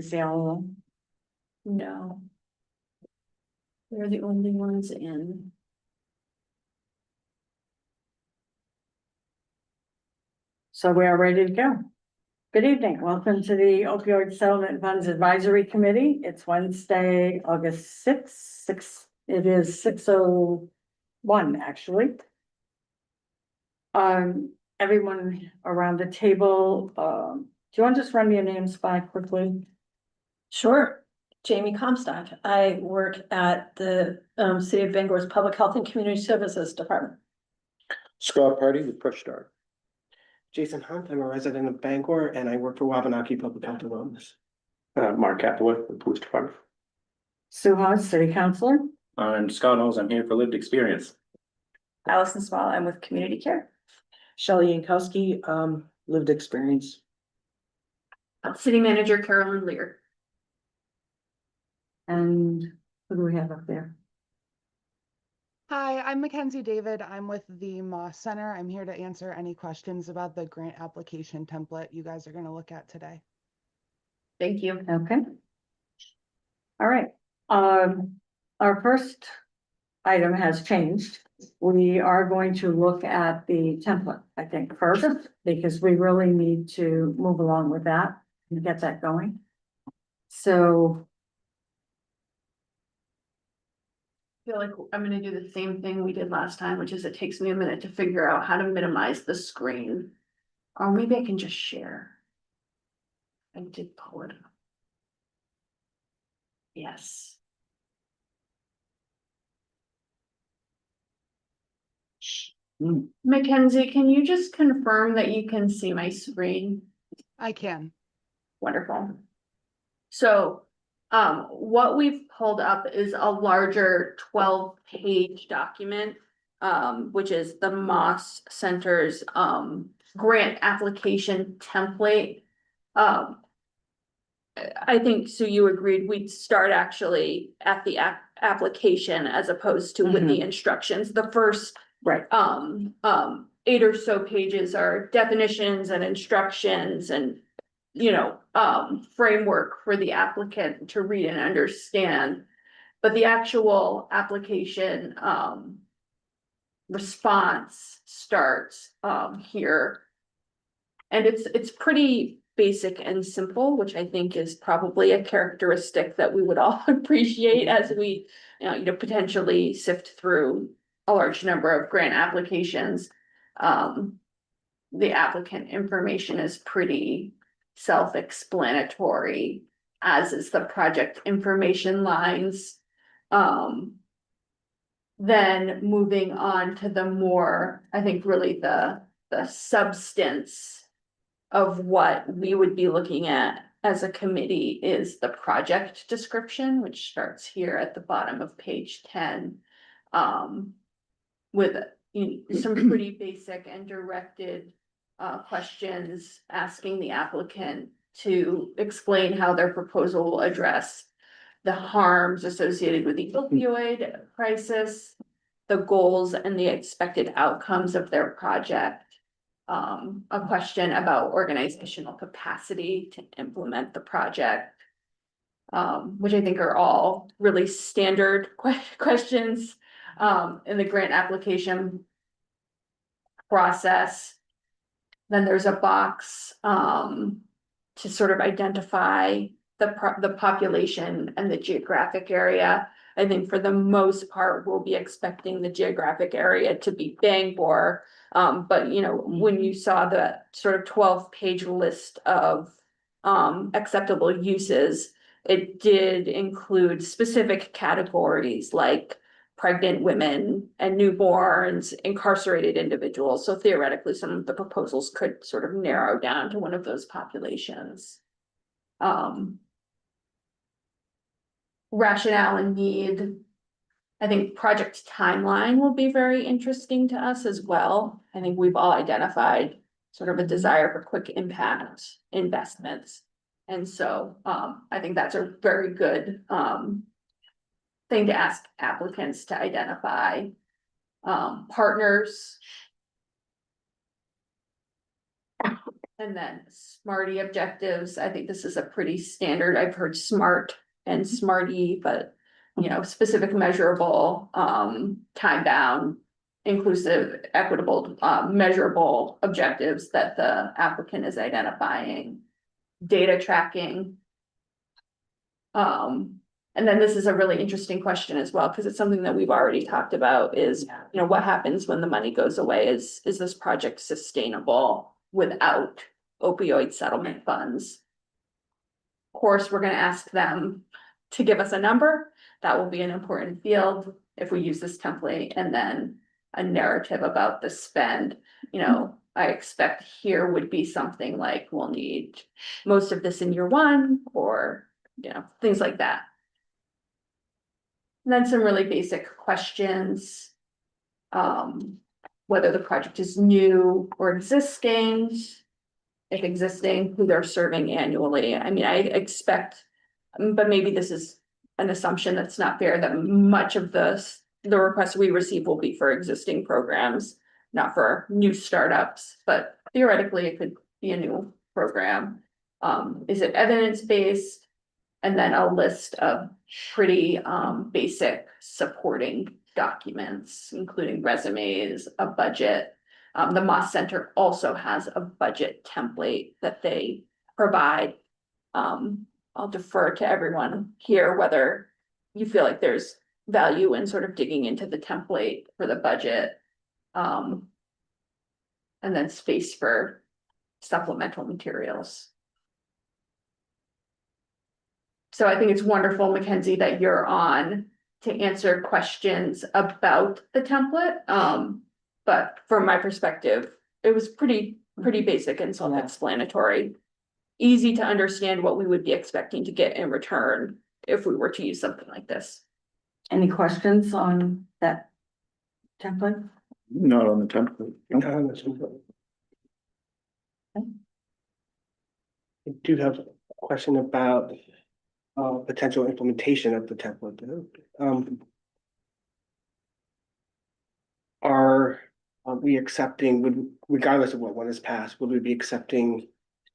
is the only one? No. They're the only ones in. So we are ready to go. Good evening. Welcome to the Opioid Settlement Funds Advisory Committee. It's Wednesday, August 6th. It is 6:01 actually. Everyone around the table, do you want to just run your names by quickly? Sure. Jamie Comstock. I work at the City of Bangor's Public Health and Community Services Department. Scott Party with Push Start. Jason Hunt, I'm a resident of Bangor and I work for Wabanaki Public Health and Wellness. Mark Hathaway, the police department. Sue Haas, City Councilor. And Scott knows I'm here for lived experience. Allison Small, I'm with Community Care. Shelley Yankowski, lived experience. City Manager Carolyn Lear. And who do we have up there? Hi, I'm Mackenzie David. I'm with the Moss Center. I'm here to answer any questions about the grant application template you guys are going to look at today. Thank you. Okay. All right. Our first item has changed. We are going to look at the template, I think, first, because we really need to move along with that and get that going. So I feel like I'm gonna do the same thing we did last time, which is it takes me a minute to figure out how to minimize the screen. Or maybe I can just share. I did pull it up. Yes. Mackenzie, can you just confirm that you can see my screen? I can. Wonderful. So, what we've pulled up is a larger 12-page document, which is the Moss Center's, grant application template. I think, Sue, you agreed we'd start actually at the application as opposed to with the instructions. The first right. 8 or so pages are definitions and instructions and, framework for the applicant to read and understand. But the actual application, response starts, here. And it's pretty basic and simple, which I think is probably a characteristic that we would all appreciate as we, potentially sift through a large number of grant applications. The applicant information is pretty self-explanatory, as is the project information lines. Then moving on to the more, I think really the substance of what we would be looking at as a committee is the project description, which starts here at the bottom of page 10. With some pretty basic and directed questions asking the applicant to explain how their proposal will address the harms associated with the opioid crisis, the goals and the expected outcomes of their project. A question about organizational capacity to implement the project, which I think are all really standard questions in the grant application process. Then there's a box to sort of identify the population and the geographic area. I think for the most part, we'll be expecting the geographic area to be Bangor. But when you saw the sort of 12-page list of acceptable uses, it did include specific categories like pregnant women and newborns, incarcerated individuals. So theoretically, some of the proposals could sort of narrow down to one of those populations. Rationale and need. I think project timeline will be very interesting to us as well. I think we've all identified sort of a desire for quick impact investments. And so I think that's a very good thing to ask applicants to identify. Partners. And then Smarty objectives, I think this is a pretty standard, I've heard SMART and Smarty, but specific, measurable, time bound, inclusive, equitable, measurable objectives that the applicant is identifying, data tracking. And then this is a really interesting question as well, because it's something that we've already talked about is, what happens when the money goes away? Is this project sustainable without opioid settlement funds? Of course, we're gonna ask them to give us a number. That will be an important field if we use this template, and then a narrative about the spend. I expect here would be something like, we'll need most of this in year one, or, things like that. And then some really basic questions. Whether the project is new or existing. If existing, who they're serving annually. I mean, I expect, but maybe this is an assumption that's not fair, that much of the requests we receive will be for existing programs, not for new startups, but theoretically it could be a new program. Is it evidence-based? And then a list of pretty basic supporting documents, including resumes, a budget. The Moss Center also has a budget template that they provide. I'll defer to everyone here whether you feel like there's value in sort of digging into the template for the budget. And then space for supplemental materials. So I think it's wonderful, Mackenzie, that you're on to answer questions about the template. But from my perspective, it was pretty basic and self-explanatory. Easy to understand what we would be expecting to get in return if we were to use something like this. Any questions on that template? Not on the template. I do have a question about potential implementation of the template. Are we accepting, regardless of what one is passed, would we be accepting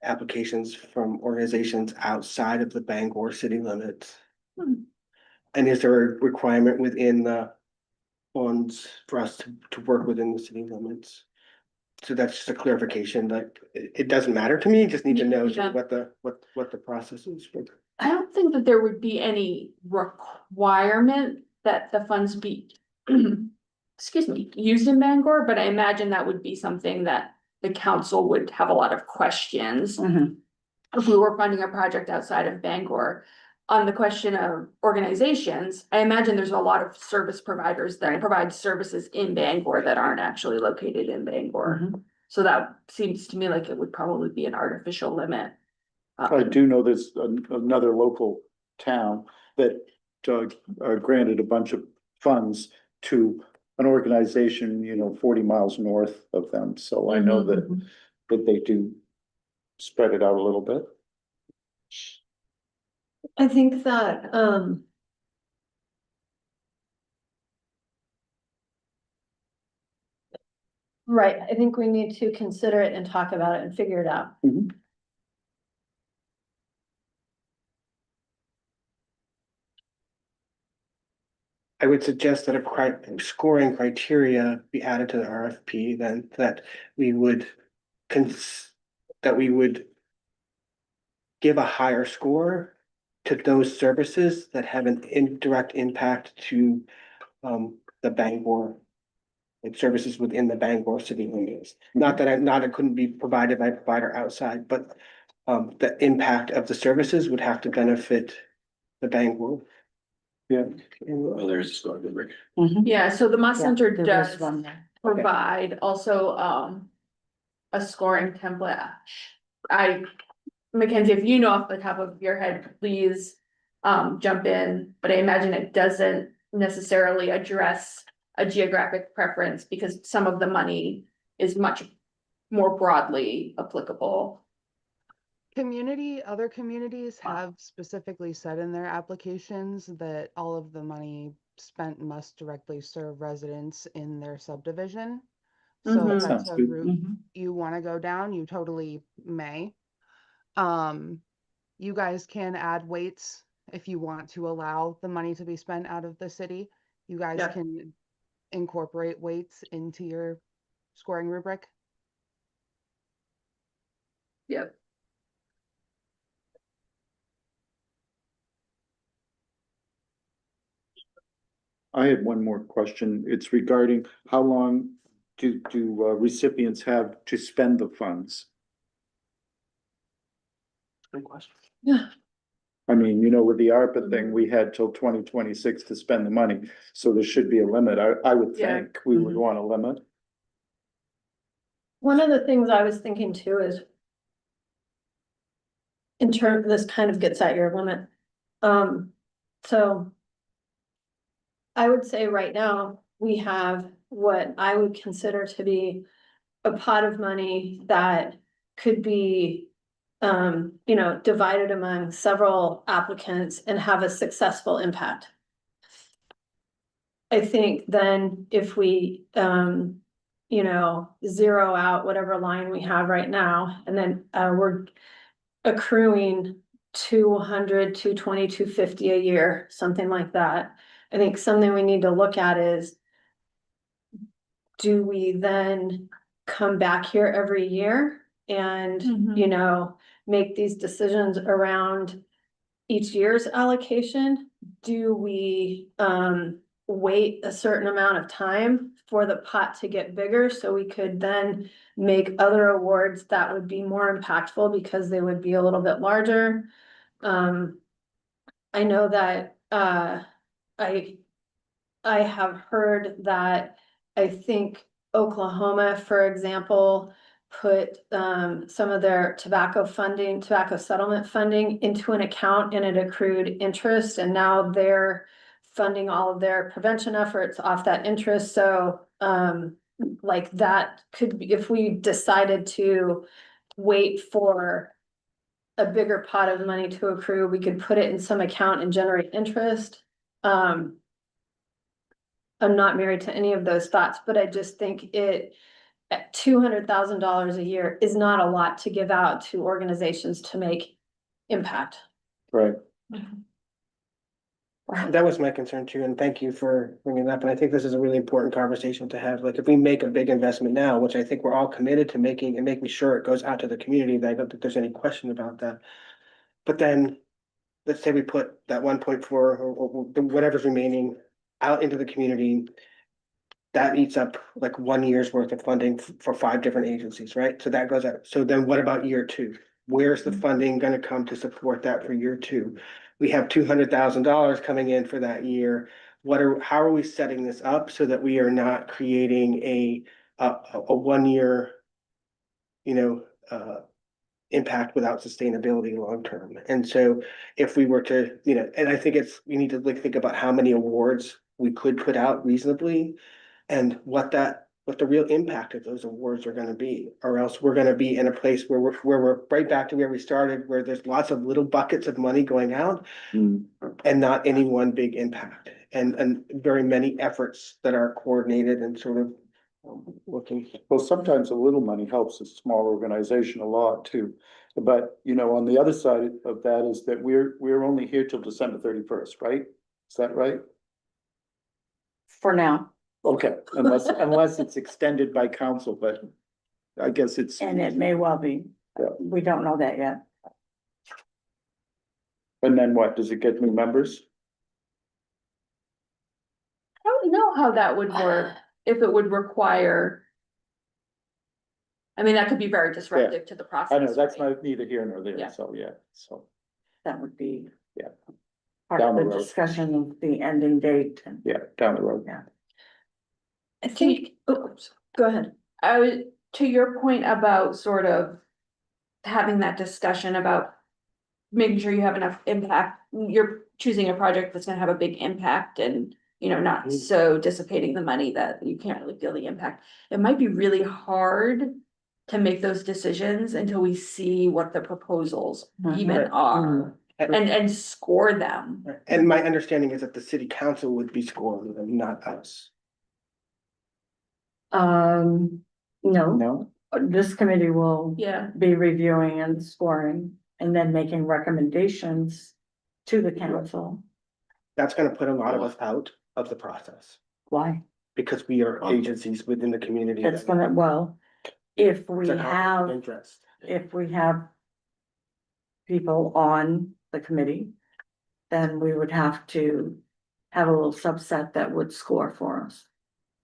applications from organizations outside of the Bangor city limits? And is there a requirement within the funds for us to work within the city limits? So that's just a clarification, like, it doesn't matter to me, just need to know Yeah. what the process is. I don't think that there would be any requirement that the funds be, excuse me, used in Bangor, but I imagine that would be something that the council would have a lot of questions. If we were funding a project outside of Bangor. On the question of organizations, I imagine there's a lot of service providers that provide services in Bangor that aren't actually located in Bangor. So that seems to me like it would probably be an artificial limit. I do know there's another local town that granted a bunch of funds to an organization, 40 miles north of them. So I know that they do spread it out a little bit. I think that, right, I think we need to consider it and talk about it and figure it out. I would suggest that a scoring criteria be added to the RFP, then that we would give a higher score to those services that have an indirect impact to the Bangor, like services within the Bangor city limits. Not that it couldn't be provided by a provider outside, but the impact of the services would have to benefit the Bangor. Yeah. Well, there's a score, Rick. Yeah, so the Moss Center There does is one there. provide also a scoring template. Mackenzie, if you know off the top of your head, please jump in, but I imagine it doesn't necessarily address a geographic preference because some of the money is much more broadly applicable. Other communities have specifically said in their applications that all of the money spent must directly serve residents in their subdivision. So Mhm. if Sounds that's a good. route Mhm. you wanna go down, you totally may. You guys can add weights if you want to allow the money to be spent out of the city. You guys Yeah. can incorporate weights into your scoring rubric. Yep. I had one more question. It's regarding how long do recipients have to spend the funds? Good question. I mean, with the ARPA thing, we had till 2026 to spend the money, so there should be a limit. I would Yeah. think we would want a limit. One of the things I was thinking too is in turn, this kind of gets at your limit. So I would say right now, we have what I would consider to be a pot of money that could be divided among several applicants and have a successful impact. I think then if we, zero out whatever line we have right now, and then, we're accruing 200, 220, 250 a year, something like that. I think something we need to look at is, do we then come back here every year and, make these decisions around each year's allocation? Do we, wait a certain amount of time for the pot to get bigger so we could then make other awards that would be more impactful because they would be a little bit larger? I know that, I have heard that, I think Oklahoma, for example, put some of their tobacco settlement funding into an account and it accrued interest, and now they're funding all of their prevention efforts off that interest. So like that could be, if we decided to wait for a bigger pot of money to accrue, we could put it in some account and generate interest. I'm not married to any of those thoughts, but I just think at $200,000 a year is not a lot to give out to organizations to make impact. Right. That was my concern too, and thank you for bringing it up. And I think this is a really important conversation to have. Like, if we make a big investment now, which I think we're all committed to making and making sure it goes out to the community, that I don't think there's any question about that. But then, let's say we put that 1.4 or whatever's remaining out into the community. That eats up like 1 year's worth of funding for 5 different agencies, right? So that goes out. So then what about year two? Where's the funding gonna come to support that for year two? We have $200,000 coming in for that year. How are we setting this up so that we are not creating a 1 year, impact without sustainability long term? And so if we were to, and I think we need to like think about how many awards we could put out reasonably and what the real impact of those awards are gonna be, or else we're gonna be in a place where we're right back to where we started, where there's lots of little buckets of money going out and not any one big impact, and very many efforts that are coordinated and sort of working. Well, sometimes a little money helps a small organization a lot too. But, on the other side of that is that we're only here till December 31st, right? Is that right? For now, Okay, unless it's extended by council, but I guess it's, and it may well be. Yeah. We don't know that yet. and then what? Does it get new members? I don't know how that would work, if it would require. I mean, that could be very disruptive to the process. I know, that's right? not neither here nor there, Yeah. so. That would be. Yeah. Part Down of the the road. discussion of the ending date and. Yeah, down the road. I think, oops, go ahead. I would, to your point about sort of having that discussion about making sure you have enough impact, you're choosing a project that's gonna have a big impact and, not so dissipating the money that you can't really feel the impact. It might be really hard to make those decisions until we see what the proposals even Right. are and score them. And my understanding is that the city council would be scoring them, not us. No, No? this committee will Yeah, be reviewing and scoring and then making recommendations to the council. That's gonna put a lot of us out of the process, Why? because we are agencies within the community. It's that- gonna, well, if we It's a conflict of have, interest. if we have people on the committee, then we would have to have a little subset that would score for us.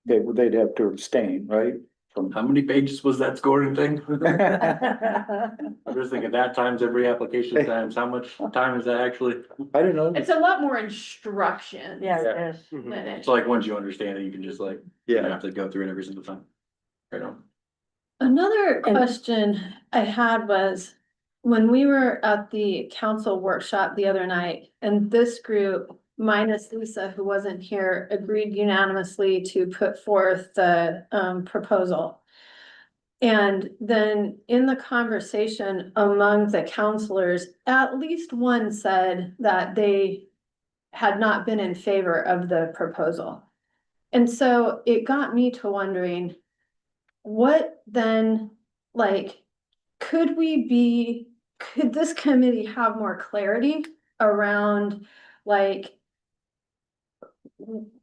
They'd have to abstain, right? From, How many pages was that scoring thing? I'm just thinking that times every application times, how much time is that actually? I don't know. it's a lot more instruction. Yeah, it is. Mhm. Than it. It's like, once you understand it, you can just like, you don't Yeah, have to go through it every single time. Right on. Another And- question I had was, when we were at the council workshop the other night, and this group, minus Lisa, who wasn't here, agreed unanimously to put forth the proposal. And then in the conversation among the counselors, at least one said that they had not been in favor of the proposal. And so it got me to wondering, what then, like, could this committee have more clarity around, like,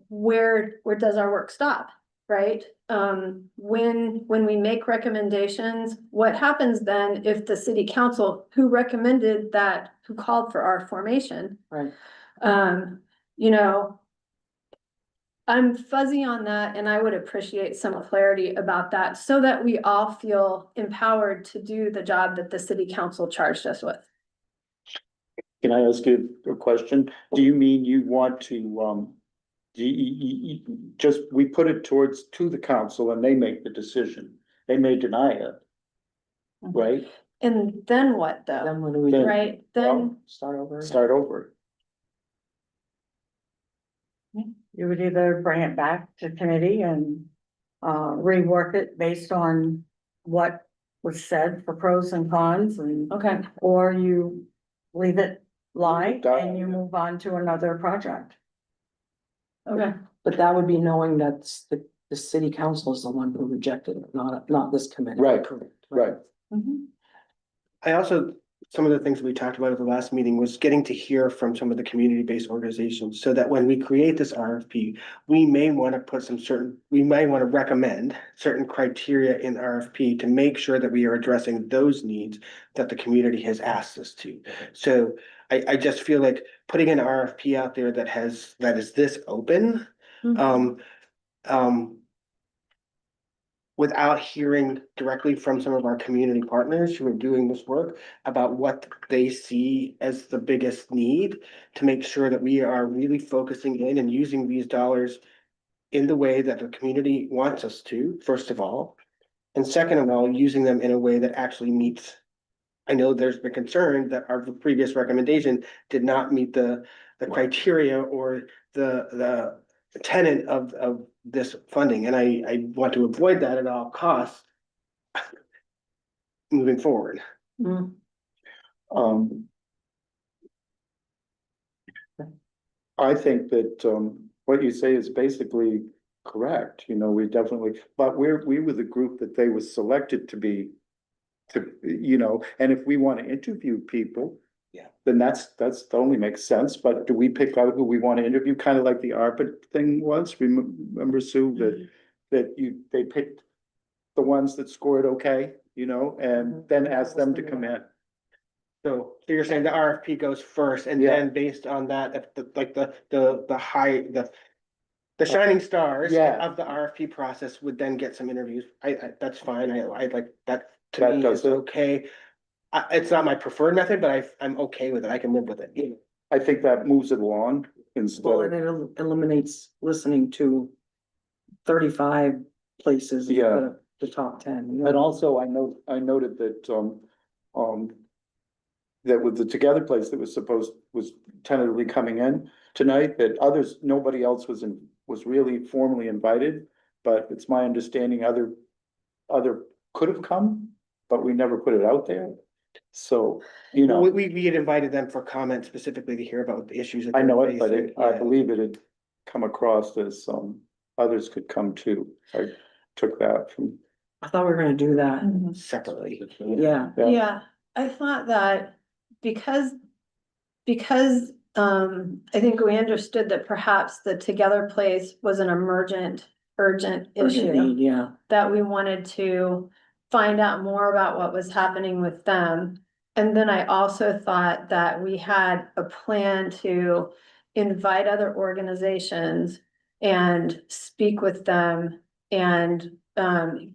where does our work stop, right? When we make recommendations, what happens then if the city council, who recommended that, who called for our formation? Right. You know, I'm fuzzy on that, and I would appreciate some clarity about that so that we all feel empowered to do the job that the city council charged us with. can I ask you a question? Do you mean you want to, just, we put it to the council and they make the decision? They may deny it, right? And then what though, Then what do we do? Then- right? Well, Then, Start over? Start over. You would either bring it back to committee and rework it based on what was said for pros and cons and, okay, or you leave it lie Die. and you move on to another project. okay. But that would be knowing that the city council is the one who rejected it, not this committee. Right, Correct. Right. I also, some of the things we talked about at the last meeting was getting to hear from some of the community-based organizations, so that when we create this RFP, we may want to put we may want to recommend certain criteria in RFP to make sure that we are addressing those needs that the community has asked us to. So I just feel like putting an RFP out there that is this open, without hearing directly from some of our community partners who are doing this work about what they see as the biggest need, to make sure that we are really focusing in and using these dollars in the way that the community wants us to, first of all. And second of all, using them in a way that actually meets. I know there's been concern that our previous recommendation did not meet the criteria or the tenet of this funding, and I want to avoid that at all costs moving forward. Um. I think that, what you say is basically correct, we definitely, but we were the group that they was selected to be. And if we want to interview people. Yeah. Then that only makes sense, but do we pick out who we want to interview, kind of like the ARPA thing was, remember, Sue, they picked. The ones that scored okay, and then ask them to come in. So you're saying the RFP goes first, and Yeah. then based on that, if the shining stars Yeah. of the RFP process would then get some interviews. I that's fine. I like that. To That me, does is it. okay. It's not my preferred method, but I'm okay with it. I can live with it. I think that moves it along instead Well, of, and it eliminates listening to 35 places Yeah. instead of the top 10. and also I noted that, that with the Together place that was tentatively coming in tonight, that nobody else was really formally invited. But it's my understanding other could have come, but we never put it out there. So, We had invited them for comment specifically to hear about the issues. That I know they're it, but facing. I Yeah. believe it had come across as, others could come too. I took that from I thought we were gonna do that. separately. Yeah. Yeah. Yeah, I thought that because. I think we understood that perhaps the Together Place was an urgent Urgent issue. need, yeah. That we wanted to find out more about what was happening with them. And then I also thought that we had a plan to invite other organizations and speak with them and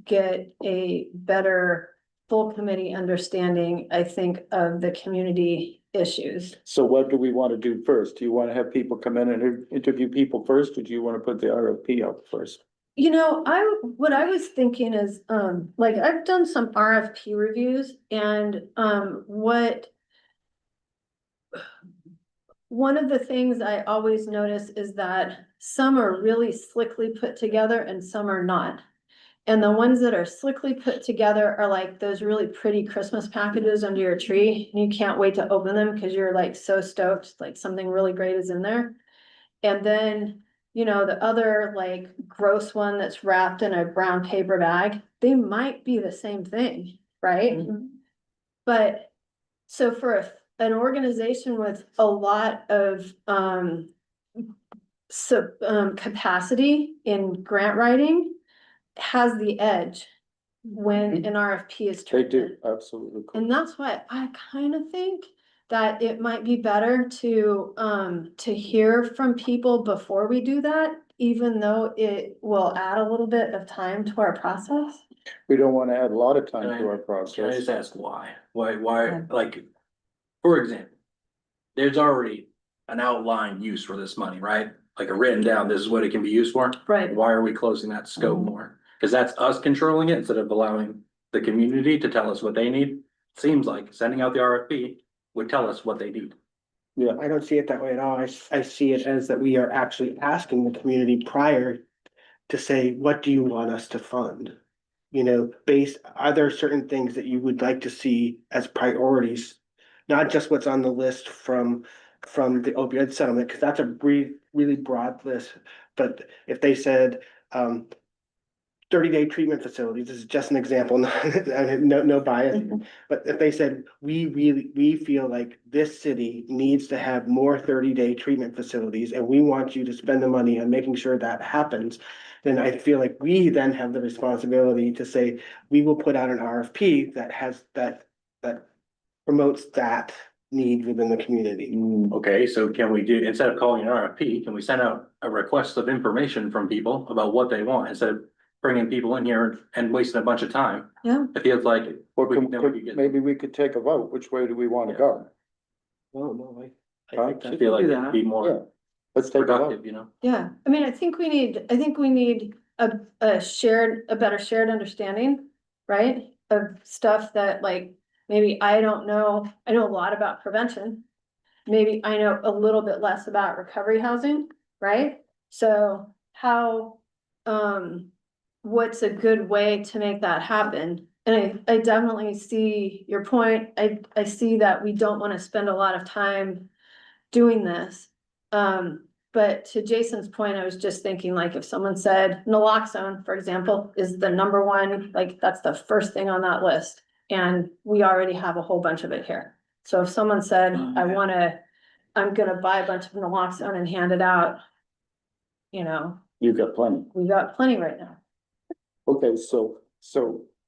get a better full committee understanding, I think, of the community issues. So what do we want to do first? Do you want to have people come in and interview people first, or do you want to put the RFP out first? You know, what I was thinking is, like, I've done some RFP reviews and, one of the things I always notice is that some are really slickly put together and some are not. And the ones that are slickly put together are like those really pretty Christmas packages under your tree, and you can't wait to open them because you're like so stoked, like something really great is in there. And then, you know, the other like gross one that's wrapped in a brown paper bag, they might be the same thing, right? But so for an organization with a lot of capacity in grant writing has the edge when an RFP is They turned do, in. absolutely. And that's why I kind of think that it might be better to hear from people before we do that, even though it will add a little bit of time to our process. We don't want to add a lot of time Can to our Can I process. just ask why? Why, like, for example, there's already an outlined use for this money, right? Like a written down, this is what it can be used for. Right. Why are we closing that scope more? Cause that's us controlling it instead of allowing the community to tell us what they need. Seems like sending out the RFP would tell us what they need. I don't see it that way at all. I see it as that we are actually asking the community prior to say, what do you want us to fund? You know, are there certain things that you would like to see as priorities? Not just what's on the list from the opioid settlement, because that's a really broad list. But if they said, 30-day treatment facilities, this is just an example, no bias. But if they said, we feel like this city needs to have more 30-day treatment facilities, and we want you to spend the money on making sure that happens, then I feel like we then have the responsibility to say, we will put out an RFP that promotes that need within the community. Okay, so can we do, instead of calling an RFP, can we send out a request of information from people about what they want instead of bringing people in here and wasting a bunch of time? Yeah. It feels like. Or then we could get- maybe we could take a vote. Which way do we want to go? No, I Huh? think I that, feel like do it'd be Yeah, more let's take a vote. productive, you know? Yeah, I mean, I think we need a better shared understanding, right? Of stuff that like, maybe I don't know, I know a lot about prevention. Maybe I know a little bit less about recovery housing, right? So how, what's a good way to make that happen? And I definitely see your point. I see that we don't want to spend a lot of time doing this. But to Jason's point, I was just thinking like if someone said naloxone, for example, is the number one, like that's the first thing on that list. And we already have a whole bunch of it here. So if someone said, I'm gonna buy a bunch of naloxone and hand it out, you know, You got plenty. we got plenty right now. Okay, so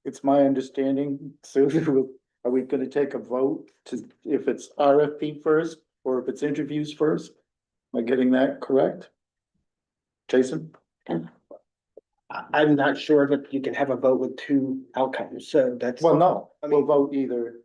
it's my understanding, so are we gonna take a vote to, if it's RFP first, or if it's interviews first? Am I getting that correct? Jason? I'm not sure that you can have a vote with two outcomes, so that's. Well, no, I we'll mean, vote either.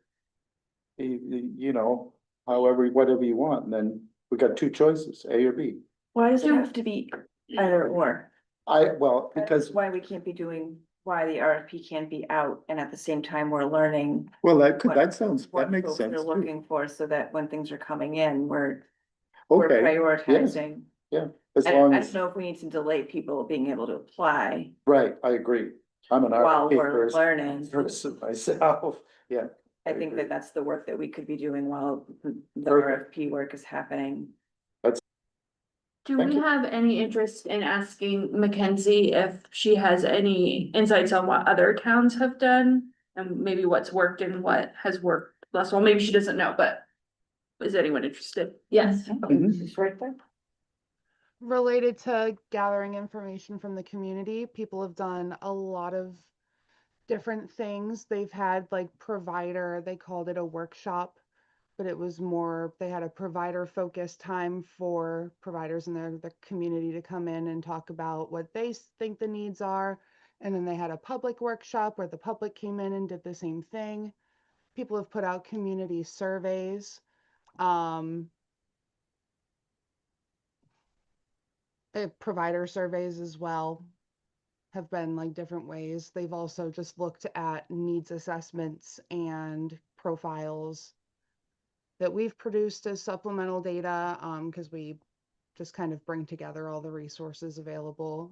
You know, however, whatever you want, and then we got two choices, A or B. Why does it have to be either or? Well, because, That's why we can't be doing, why the RFP can't be out and at the same time we're learning. well, that What makes folks sense. are too. looking for so that when things are coming in, we're Okay, prioritizing. as I long don't as, know if we need to delay people being able to apply right, I agree. I'm an while RFP we're learning. person myself, yeah. I think that that's the work that we could be doing while the Perfect. RFP work is happening. Do Thank we you. have any interest in asking Mackenzie if she has any insights on what other towns have done? And maybe what's worked and what has worked less well? Maybe she doesn't know, but is anyone interested? Yes. It's right there. Related to gathering information from the community, people have done a lot of different things. They've had like provider, they called it a workshop, but it was more, they had a provider focused time for providers in the community to come in and talk about what they think the needs are. And then they had a public workshop where the public came in and did the same thing. People have put out community surveys. Provider surveys as well have been like different ways. They've also just looked at needs assessments and profiles that we've produced as supplemental data, because we just kind of bring together all the resources available.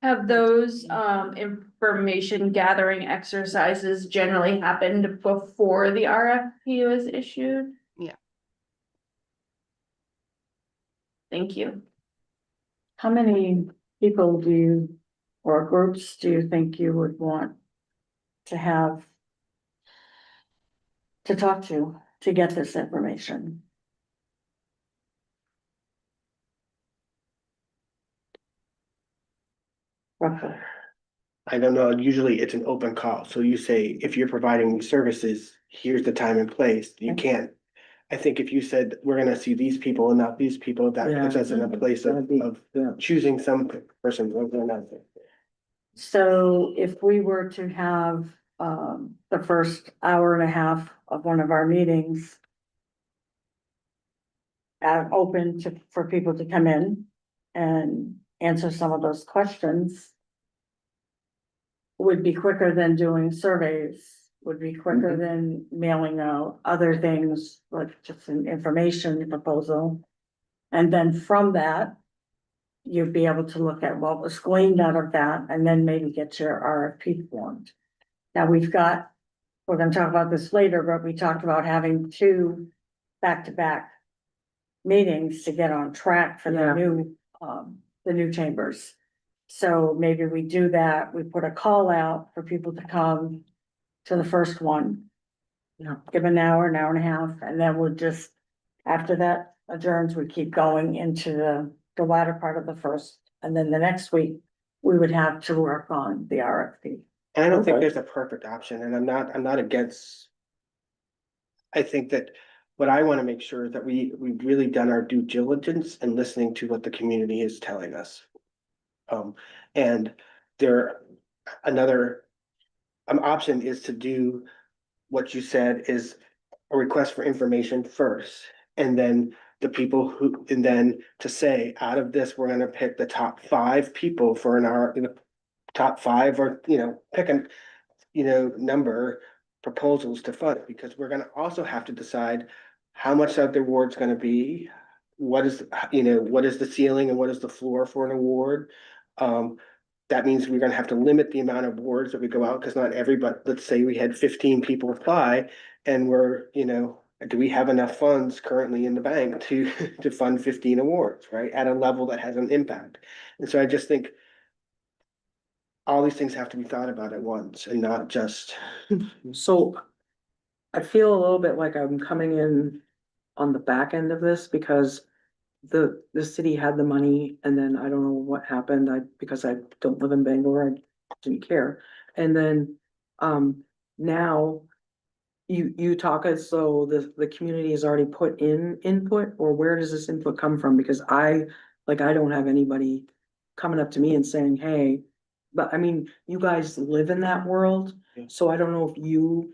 Have those information gathering exercises generally happened before the RFP was issued? Yeah. Thank you. How many people do you, or groups do you think you would want to have to talk to get this information? Roughly. I don't know, usually it's an open call, so you say, if you're providing these services, here's the time and place, you Okay. can't. I think if you said, we're gonna see these people and not these people, that Yeah. puts us in a place That'd be- of yeah. choosing some person over another. So if we were to have the first hour and a half of one of our meetings open for people to come in and answer some of those questions, would be quicker than doing surveys, would be quicker than mailing out other things, like just an information proposal. And then from that, you'd be able to look at what was gleaned out of that and then maybe get your RFP formed. Now we're gonna talk about this later, but we talked about having two back-to-back meetings to get on track for Yeah. the new chambers. So maybe we do that, we put a call out for people to come to the first one. Yeah. Give an hour and a half, and then we'll just, after that adjourns, we keep going into the latter part of the first. And then the next week, we would have to work on the RFP. And I don't think Okay. there's a perfect option, and I'm not against. I think that what I wanna make sure is that we've really done our due diligence and listening to what the community is telling us. And there, another, option is to do what you said is a request for information first. And then and then to say, out of this, we're gonna pick the top 5 people for an hour, top 5, or, pick an, number proposals to fund, because we're gonna also have to decide how much of the award's gonna be. What is, what is the ceiling and what is the floor for an award? That means we're gonna have to limit the amount of awards that we go out, because not everybody, let's say we had 15 people apply, and do we have enough funds currently in the bank to, to fund 15 awards, right? At a level that has an impact. And so I just think all these things have to be thought about at once and not just. So I feel a little bit like I'm coming in on the back end of this because the city had the money and then I don't know what happened. Because I don't live in Bangor, I didn't care. And then, now you talk as though the community has already put in input, or where does this input come from? Because I don't have anybody coming up to me and saying, hey, but I mean, you guys live in that world. Yeah. So I don't know if you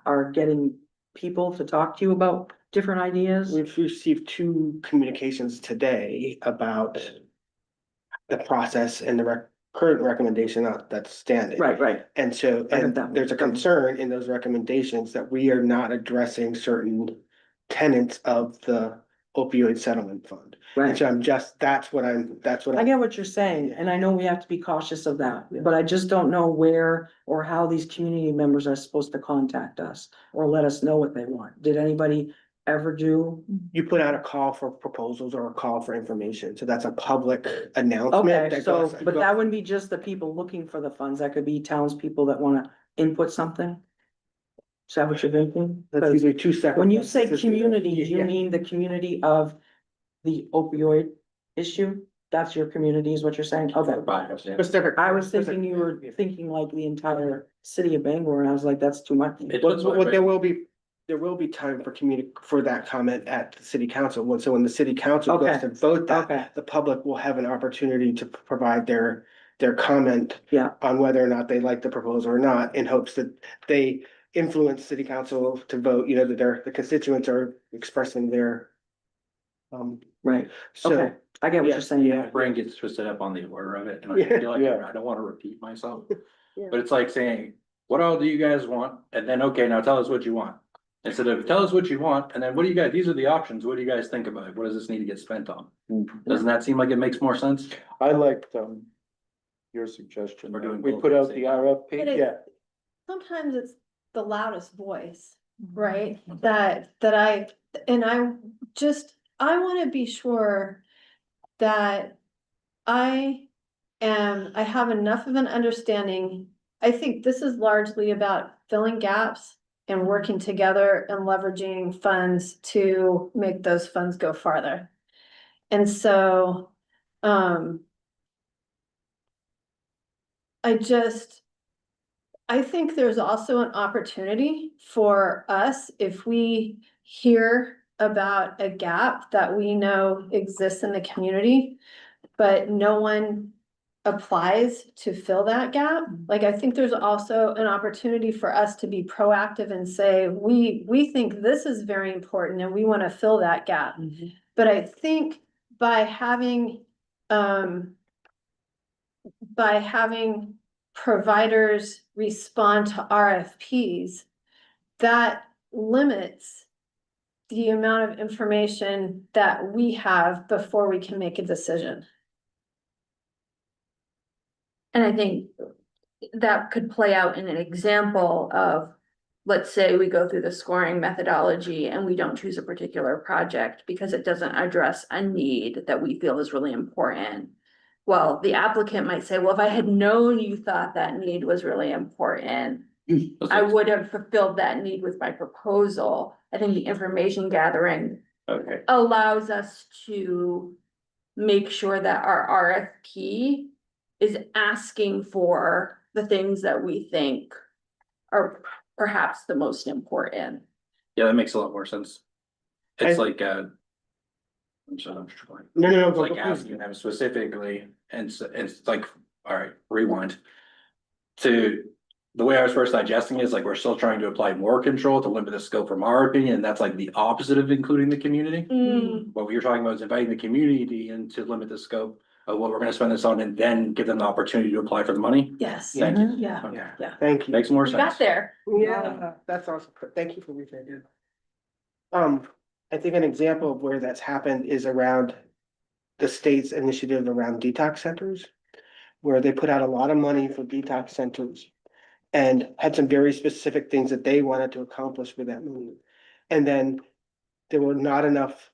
are getting people to talk to you about different ideas. We've received 2 communications today about the process and the current recommendation that's standing. Right. And so, I got and that one. there's a concern in those recommendations that we are not addressing certain tenets of the opioid settlement fund. And Right. so that's what I get what you're saying, and I know we have to be cautious of that, but I just don't know where or how these community members are supposed to contact us or let us know what they want. Did anybody ever do? You put out a call for proposals or a call for information, so that's a public announcement. Okay, that so, goes- but that wouldn't be just the people looking for the funds, that could be townspeople that wanna input something? Is that what you're thinking? That's 'Cause usually two separate. when you say things. community, you Yeah. mean the community of the opioid issue? That's your community is what you're saying? Okay. Providers, yeah. Specific. I was thinking you were thinking like the entire city of Bangor, and I was like, that's too much. It But looks like, what there right? will be time for for that comment at the city council. So when the city council goes Okay. to vote Okay. that, the public will have an opportunity to provide their comment. Yeah. On whether or not they like the proposal or not, in hopes that they influence city council to vote, you know, that the constituents are expressing their. Right, So, okay, I get what you're saying. yeah. My brain gets twisted up on the order of it, and I Yeah. feel like Yeah. I don't wanna repeat myself. Yeah. But it's like saying, what all do you guys want? And then, okay, now tell us what you want. Instead of tell us what you want, and then what do you guys, these are the options, what do you guys think about it? What does this need to get spent on? Doesn't that seem like it makes more sense? I liked, your suggestion. We're doing We both put at the out same the time. RFP, But it- yeah. Sometimes it's the loudest voice, Mm-hmm. right? I wanna be sure that I have enough of an understanding. I think this is largely about filling gaps and working together and leveraging funds to make those funds go farther. And so, I think there's also an opportunity for us, if we hear about a gap that we know exists in the community, but no one applies to fill that gap. Like, I think there's also an opportunity for us to be proactive and say, we think this is very important and we want to fill that gap. But I think by having providers respond to RFPs, that limits the amount of information that we have before we can make a decision. And I think that could play out in an example of, let's say we go through the scoring methodology and we don't choose a particular project because it doesn't address a need that we feel is really important. Well, the applicant might say, well, if I had known you thought that need was really important, I would have fulfilled that need with my proposal. I think the information gathering Okay, allows us to make sure that our RFP is asking for the things that we think are perhaps the most important. yeah, that makes a lot more sense. It's I- like, I'm sorry, I'm trying. No, It's like go, asking them specifically, and it's like, all right, rewind. To, the way I was first digesting it is like, we're still trying to apply more control to limit the scope from our opinion, and that's like the opposite of including the community. What we were talking about is inviting the community in to limit the scope of what we're gonna spend this on, and then give them the opportunity to apply for the money. Yes. Thank you. Yeah. Okay. Yeah. Thank you. Makes more We got sense. there. Yeah, that's awesome. Thank you for rephrasing it. I think an example of where that's happened is around the state's initiative around detox centers, where they put out a lot of money for detox centers and had some very specific things that they wanted to accomplish with that money. And then there was not enough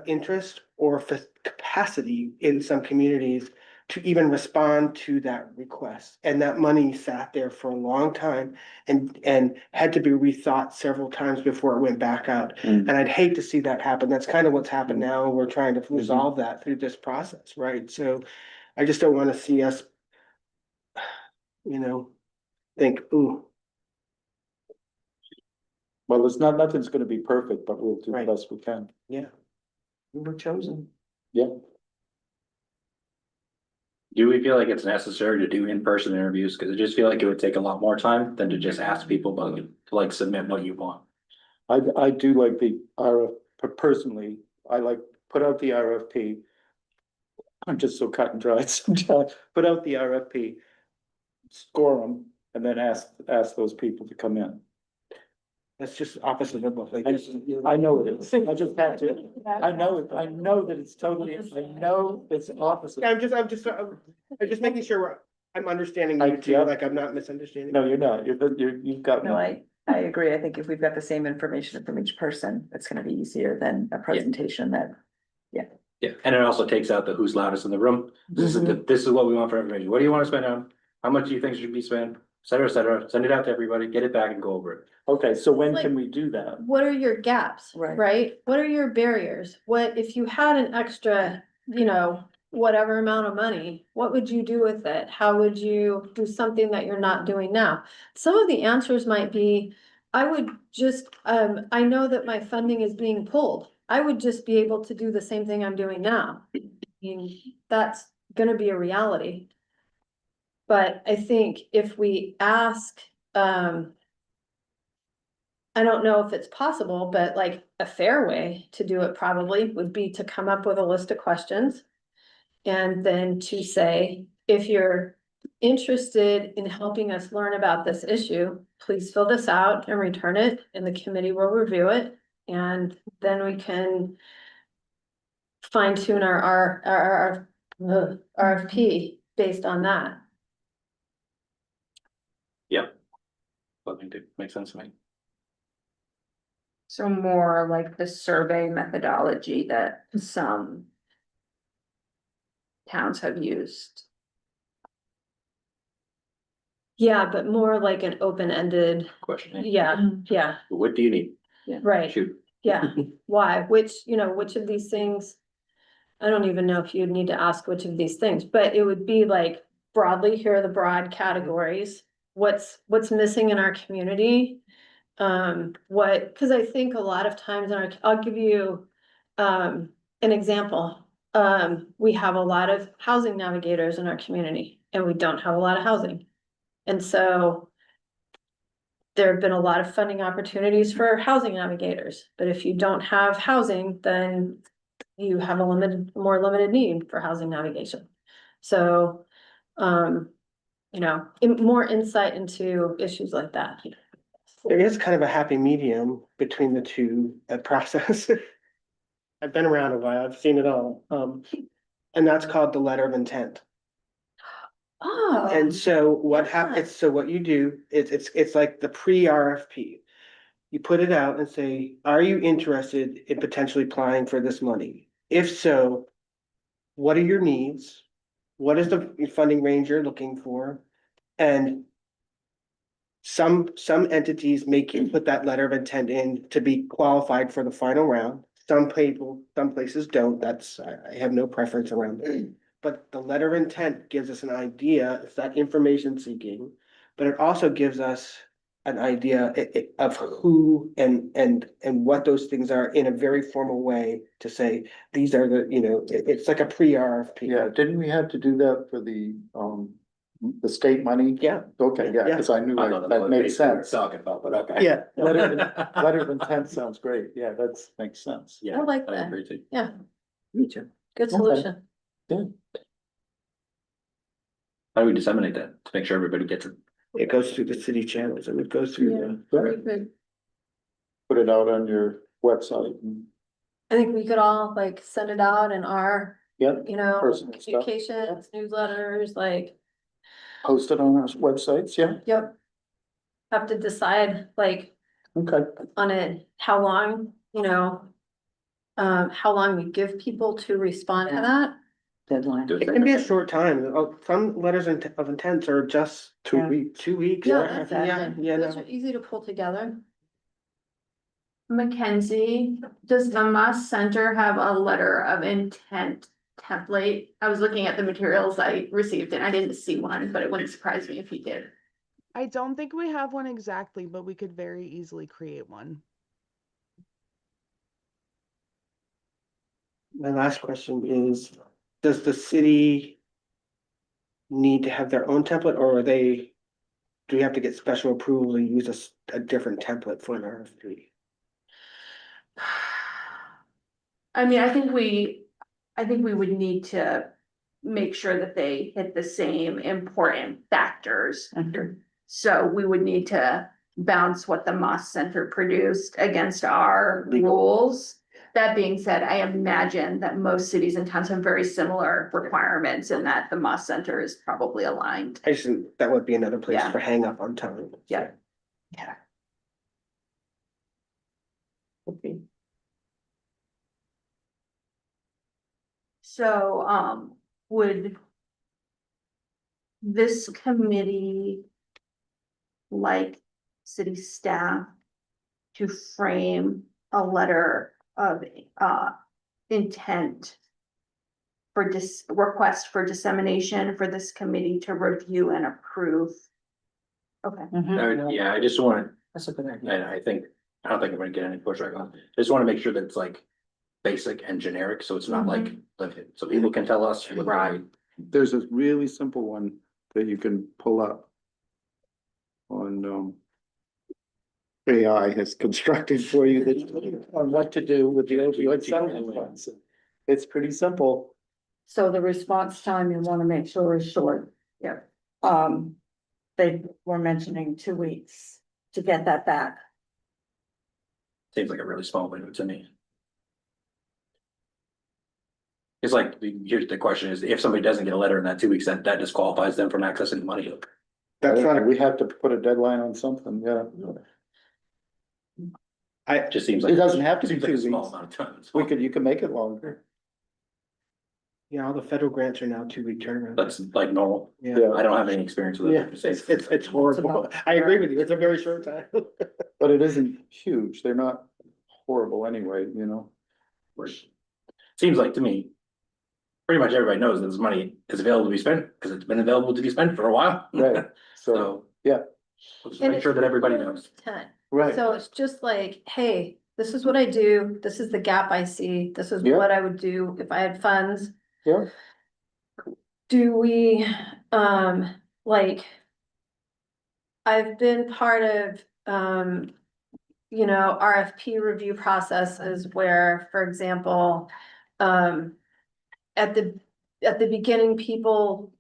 interest or capacity in some communities to even respond to that request. And that money sat there for a long time and had to be rethought several times before it went back out. And I'd hate to see that happen. That's kind of what's happened now. We're trying to resolve that through this process, right? So I just don't want to see us, think, ooh, Well, nothing's gonna be perfect, but we'll do the Right. best we can. yeah, we were chosen. Yeah, Do we feel like it's necessary to do in-person interviews? Cause I just feel like it would take a lot more time than to just ask people, but to like submit what you want. I do like the personally, I like, put out the RFP. I'm just so cut and dried sometimes, put out the RFP, score them, and then ask those people to come in. That's just opposite of what they. I know it is, I just have to, I know that it's totally, I know it's opposite. I'm just making sure I'm understanding you too, Yeah. like I'm not misunderstanding. No, you're not, you've got me. No, I I agree. I think if we've got the same information from each person, it's gonna be easier than a presentation that. Yeah, and it also takes out the who's loudest in the room. This is Mm-hmm. this is what we want for information. What do you want to spend on? How much do you think should be spent? Et cetera, et cetera. Send it out to everybody, get it back and go over it. Okay, so when Like- can we do that? What are your gaps, Right. right? What are your barriers? What, if you had an extra, you know, whatever amount of money, what would you do with it? How would you do something that you're not doing now? Some of the answers might be, I would just, I know that my funding is being pulled. I would just be able to do the same thing I'm doing now. I mean, that's gonna be a reality. But I think if we ask, I don't know if it's possible, but like a fair way to do it probably would be to come up with a list of questions. And then to say, if you're interested in helping us learn about this issue, please fill this out and return it, and the committee will review it. And then we can fine tune our RFP based on that. I think it makes sense to me. So more like the survey methodology that some towns have used. Yeah, but more like an open-ended, Question. yeah, yeah, What do you need? right. Shoot. Yeah, why, which, you know, which of these things? I don't even know if you'd need to ask which of these things, but it would be like broadly, here are the broad categories. What's missing in our community? Cause I think a lot of times I'll give you an example. We have a lot of housing navigators in our community and we don't have a lot of housing. And so there have been a lot of funding opportunities for housing navigators, but if you don't have housing, then you have a more limited need for housing navigation. So, you know, more insight into issues like that. There is kind of a happy medium between the two, process. I've been around a while, I've seen it all, and that's called the letter of intent. Oh, And so what yeah. happens, so what you do, it's like the pre-RFP. You put it out and say, are you interested in potentially applying for this money? If so, what are your needs? What is the funding range you're looking for? And some entities make you put that letter of intent in to be qualified for the final round. Some places don't. I have no preference around it. But the letter of intent gives us an idea, it's that information seeking, but it also gives us an idea of who and what those things are in a very formal way to say, these are the, it's like a pre-RFP. Yeah, didn't we have to do that for the state money? Yeah. Okay, yeah, because I knew I thought that made sense. Talking about, but okay. Yeah. Letter of intent sounds great. Yeah, that's makes sense. Yeah, I like I that. agree too. Yeah, Me too. good Okay. solution. How do we disseminate that to make sure everybody gets it? It goes through the city channels and it goes through Put it out on your website. I think we could all like send it out in our, Yep, you know, Personal stuff. communications, newsletters, like, post it on our websites, yeah, yep. Have to decide like okay. on it, how long, you know. How long we give people to respond to that. Deadline. Do It can be a short time. Some letters of intents are just 2 Yeah. weeks. 2 weeks. Yeah, Yeah, Those no. are easy to pull together. Mackenzie, does the Moss Center have a letter of intent template? I was looking at the materials I received and I didn't see one, but it wouldn't surprise me if you did. I don't think we have one exactly, but we could very easily create one. My last question is, does the city need to have their own template or do we have to get special approval to use a different template for an RFP? I mean, I think we would need to make sure that they hit the same important factors. So we would need to bounce what the Moss Center produced against our rules. That being said, I imagine that most cities and towns have very similar requirements and that the Moss Center is probably aligned. That would be another place Yeah. for hang up on time. Yeah. Yeah. So, would this committee like city staff to frame a letter of, intent for request for dissemination for this committee to review and approve? Okay. Yeah, I just want, That's a good idea. and I don't think I'm gonna get any pushback on, I just wanna make sure that it's like basic and generic, so it's not like, so people can tell us. what Right. There's a really simple one that you can pull up on, AI has constructed for you that on what to do with the opioid settlement funds. It's pretty simple. So the response time you wanna make sure is short. Yeah. They were mentioning 2 weeks to get that back. Seems like a really small window to me. It's like, here's the question is, if somebody doesn't get a letter in that 2 weeks, that disqualifies them from accessing the money. That's not, We have to put a deadline on something, yeah. It just seems like. It doesn't have to be Seems like a 2 small weeks. amount of time. You can make it longer. yeah, all the federal grants are now 2-week turnaround. That's like normal. Yeah. I don't have any experience with Yeah, it. it's horrible. I agree with you. It's a very short time. But it isn't huge. They're not horrible anyway, you know? Seems like to me, pretty much everybody knows that this money is available to be spent, because it's been available to be spent for a while. Right, so, So. yeah. Let's make sure that everybody knows. right. So it's just like, hey, this is what I do, this is the gap I see, this is Yeah. what I would do if I had funds. Yeah. Do we, like. I've been part of, RFP review processes where, for example, at the beginning, people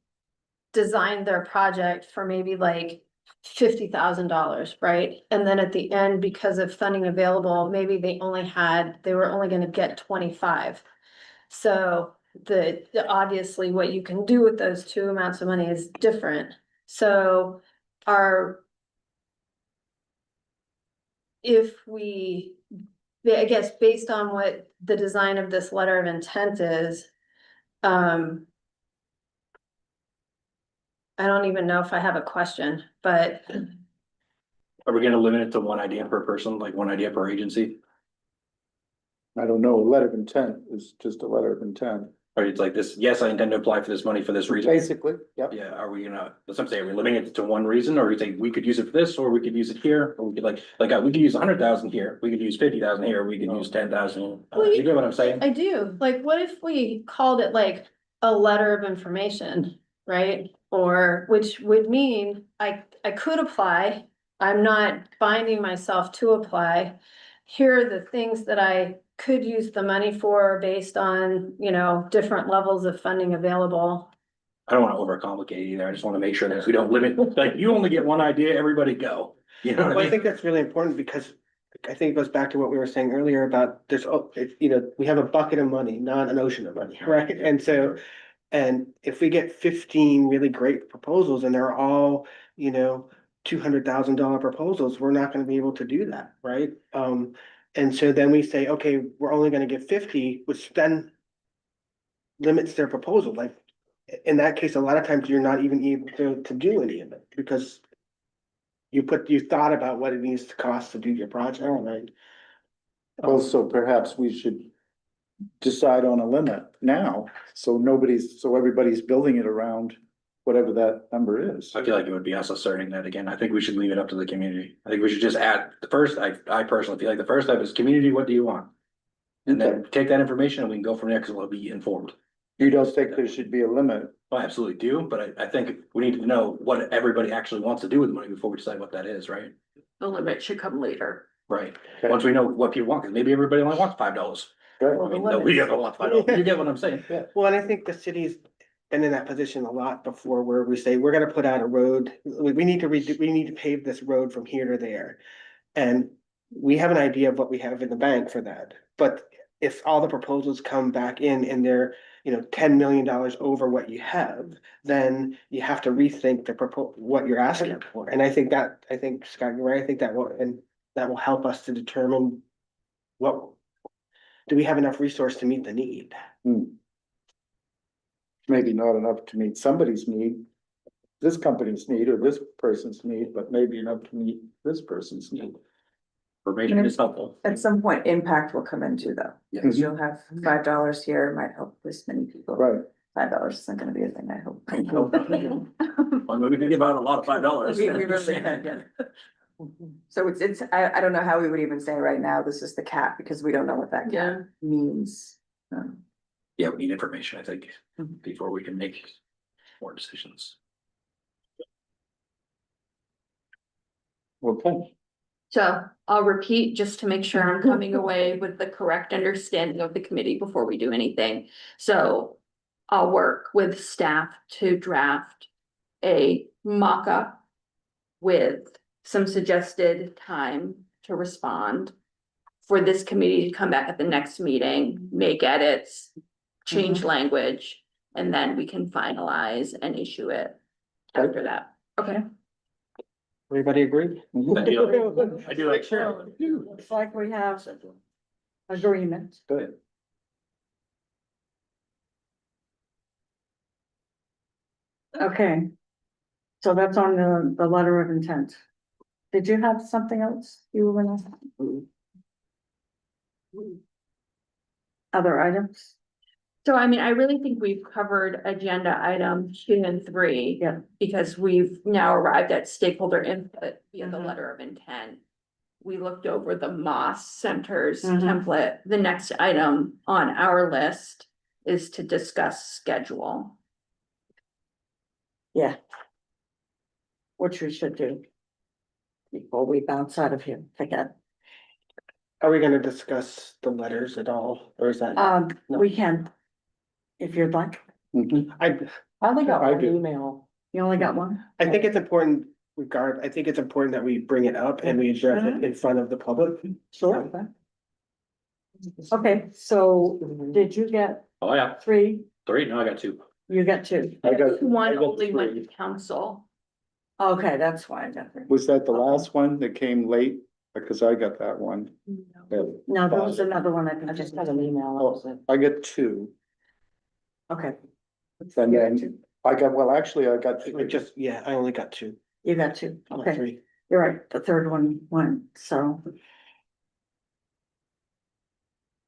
designed their project for maybe like $50,000, right? And then at the end, because of funding available, maybe they were only gonna get 25. So obviously what you can do with those two amounts of money is different. So if we, I guess, based on what the design of this letter of intent is, I don't even know if I have a question, but Are we gonna limit it to one idea per person, like one idea per agency? I don't know, a letter of intent is just a letter of intent. Or it's like this, yes, I intend to apply for this money for this reason. Basically, yep. Yeah, are we gonna, that's what I'm saying, are we limiting it to one reason, or we say we could use it for this, or we could use it here, or we could we could use 100,000 here, we could use 50,000 here, we could use 10,000. Well, You get what I'm saying? I do, like, what if we called it like a letter of information, right? Or, which would mean I could apply, I'm not binding myself to apply. Here are the things that I could use the money for based on, different levels of funding available. I don't wanna overcomplicate it either, I just wanna make sure that we don't limit, like, you only get one idea, everybody go. You know what Well, I I mean? think that's really important because I think it goes back to what we were saying earlier about we have a bucket of money, not an ocean of money, right? And so, and if we get 15 really great proposals and they're all, $200,000 proposals, we're not gonna be able to do that, right? And so then we say, okay, we're only gonna give 50, which then limits their proposal, like, in that case, a lot of times you're not even able to do any of it because you thought about what it needs to cost to do your project, right? Also, perhaps we should decide on a limit now, so everybody's building it around whatever that number is. I feel like it would be us asserting that again, I think we should leave it up to the community, I think we should just add, I personally feel like the first step is community, what do you want? And then take that information and we can go from there, because we'll be informed. You don't think there should be a limit? I absolutely do, but I think we need to know what everybody actually wants to do with the money before we decide what that is, right? The limit should come later. Right, Okay. once we know what people want, because maybe everybody only wants $5. Right. I mean, nobody ever wants $5, you get what I'm saying? Well, and I think the city's been in that position a lot before where we say, we're gonna put out a road, we need to pave this road from here to there. And we have an idea of what we have in the bank for that, but if all the proposals come back in and they're, $10 million over what you have, then you have to rethink what you're asking for. And I think Scott, you're right, I think that will help us to determine do we have enough resource to meet the need? maybe not enough to meet somebody's need. This company's need or this person's need, but maybe enough to meet this person's need. Information is helpful. At some point, impact will come into though, Yeah. because you'll have $5 here might help this many people. Right. $5 isn't gonna be a thing, I hope. Well, we can give out a lot of $5. We really can, yeah. So it's, I don't know how we would even say right now, this is the cap, because we don't know what that Yeah. cap means. Yeah, we need information, I think, before we can make more decisions. Okay. So I'll repeat just to make sure I'm coming away with the correct understanding of the committee before we do anything. So I'll work with staff to draft a mock-up with some suggested time to respond for this committee to come back at the next meeting, make edits, change language, and then we can finalize and issue it after that. Okay. Everybody agree? I do like sharing. Looks like we have agreement. Good. Okay. So that's on the letter of intent. Did you have something else you were gonna? Other items? So I mean, I really think we've covered agenda item 2 and 3. Yeah. Because we've now arrived at stakeholder input via the Mhm. letter of intent. We looked over the Moss Center's Mhm. template. The next item on our list is to discuss schedule. Yeah. Which we should do. Before we bounce out of here, forget. Are we gonna discuss the letters at all, or is that? No. We can. If you'd like. Mhm. I only got I one do. email. You only got one? think it's important I think it's important that we bring it up and we address it in front of the public. Sure. Okay, so did you get Oh, yeah, 3? 3, no, I got 2. You got 2. I got One got only went to 3. council. Okay, that's why I got 3. Was that the last one that came late? Because I got that one. Yeah. No, there was another one, I think. I just got an email. Oh, I get 2. Okay. And You got then 2. I got I just, yeah, I only got 2, You got 2, not okay, 3. you're right, the third one went, so.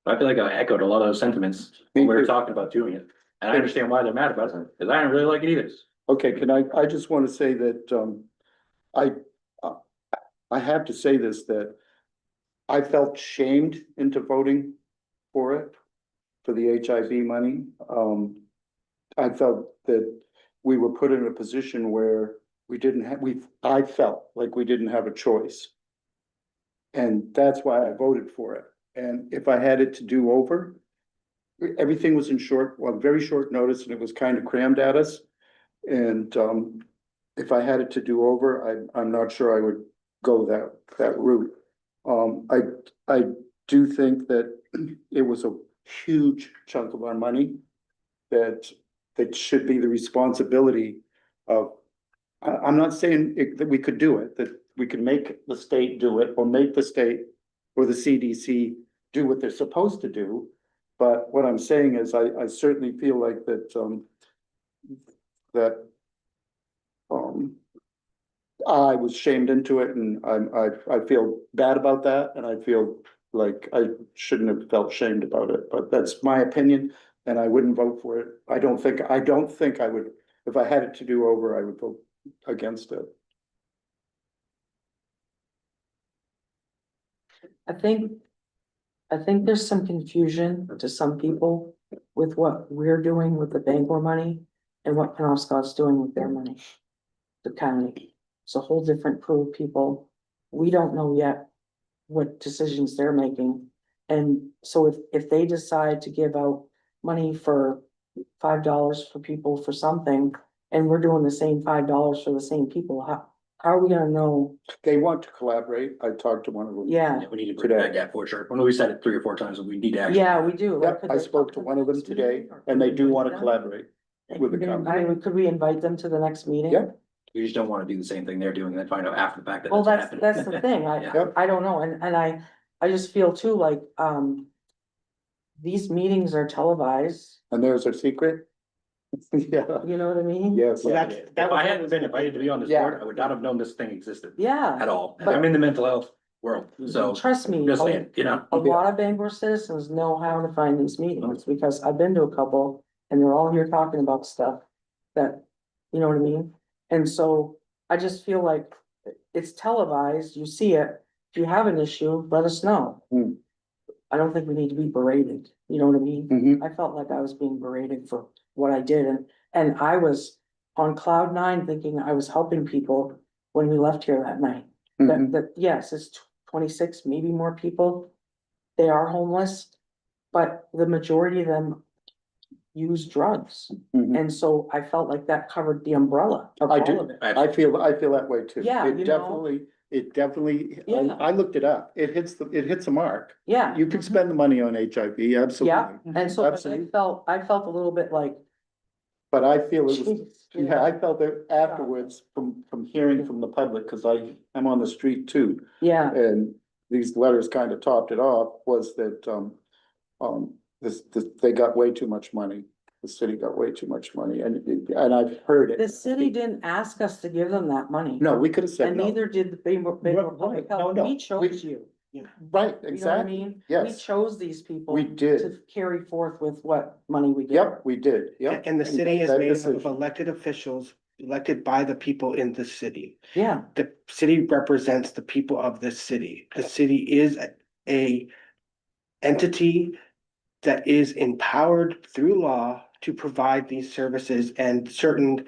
I feel like I echoed a lot of those sentiments Me when we were too. talking about doing it. And I understand why they're mad about it, because I don't really like it either. Okay, I just want to say that, uh, I have to say this, that I felt shamed into voting for it, for the HIV money. I felt that we were put in a position where we didn't have, I felt like we didn't have a choice. And that's why I voted for it. And if I had it to do over, everything was in very short notice, and it was kind of crammed at us. And if I had it to do over, I'm not sure I would go that route. I do think that it was a huge chunk of our money that should be the responsibility of. I'm not saying that we could do it, that we could make the state do it, or make the state or the CDC do what they're supposed to do. But what I'm saying is, I certainly feel like that I was shamed into it, and I feel bad about that, and I feel like I shouldn't have felt shamed about it, but that's my opinion, and I wouldn't vote for it. I don't think I would, if I had it to do over, I would vote against it. I think there's some confusion to some people with what we're doing with the Bangor money and what Penobscot's doing with their money. The county, it's a whole different crew of people. We don't know yet what decisions they're making. And so if they decide to give out money for $5 for people for something, and we're doing the same $5 for the same people, how are we gonna know? They want to collaborate. I talked to one of them. Yeah, Yeah, we need to bring that gap for sure. When we said it 3 or 4 times, we need to actually. yeah, we do. Yep, I spoke to one of them today, and they do want to collaborate with the county. I mean, could we invite them to the next meeting? Yeah. We just don't want to do the same thing they're doing and then find out after the fact that. Well, that's that's happening. the thing, Yeah. I don't know, and I just feel too like, these meetings are televised. And there's a secret. Yeah, You know what I mean? yes. Well, that's, If that I was. hadn't been invited to be on this Yeah. board, I would not have known this thing existed Yeah, at all. But- I'm in the mental health world, so trust me, just saying, you know. a lot of Bangor citizens know how to find these meetings, because I've been to a couple, and they're all here talking about stuff that, you know what I mean? And so I just feel like it's televised, you see it, if you have an issue, let us know. Hmm. I don't think we need to be berated, you know what I mean? Mhm. I felt like I was being berated for what I did, and I was on cloud nine thinking I was helping people when we left here that night. Mhm. That, yes, it's 26, maybe more people. They are homeless, but the majority of them use drugs. Mhm. And so I felt like that covered the umbrella of I all do. of it. I feel that way too. Yeah, It you know. definitely, Yeah. I looked it up. It hits a mark. Yeah. You can spend the money on HIV, absolutely. Yeah, and so I Absolutely. felt a little bit like, But I feel it was, geez, you yeah, know? I felt it afterwards from hearing from the public, because I'm on the street too. Yeah, And these letters kind of topped it off, was that, they got way too much money. The city got way too much money, and I've heard it. the city didn't ask us to give them that money. No, we could have said And no. neither did the Bangor Public Right, no, Health, no, we chose you, Right, you know what I exactly. mean? We Yes. chose these people. We did. To carry forth with what money we did. Yep, we did, yep. And the city is that made up decision. of elected officials, elected by the people in the city. Yeah, The city represents the people of this city. The city is a entity that is empowered through law to provide these services and certain